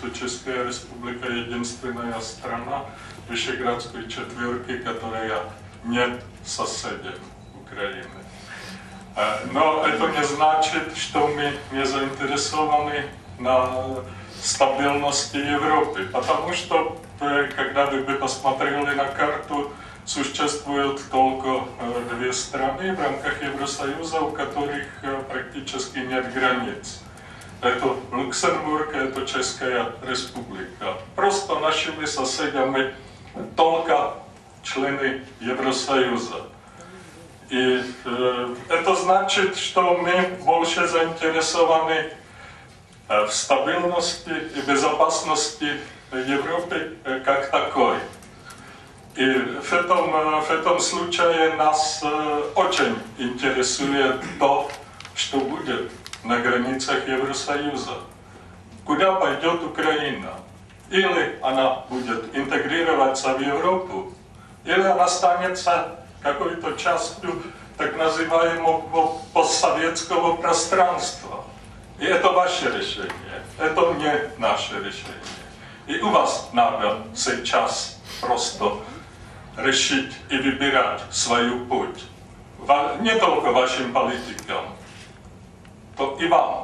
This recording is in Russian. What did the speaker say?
что Českая Республика единственная страна Вышеградской четверки, которая не соседем Украины. Но это не значит, что мы не заинтересованы на стабильности Европы, потому что, когда вы бы посмотрели на карту, существует только две страны в рамках Евросоюза, у которых практически нет границ. Это Люксембург, это Českая Республика. Просто нашими соседями только члены Евросоюза. И это значит, что мы больше заинтересованы в стабильности и безопасности Европы как такой. И в этом случае нас очень интересует то, что будет на границах Евросоюза. Куда пойдет Украина? Или она будет интегрироваться в Европу, или она останется какой-то частью так называемого постсоветского пространства. И это ваше решение, это не наше решение. И у вас надо сейчас просто решить и выбирать свою путь. Не только вашим политикам, то и вам.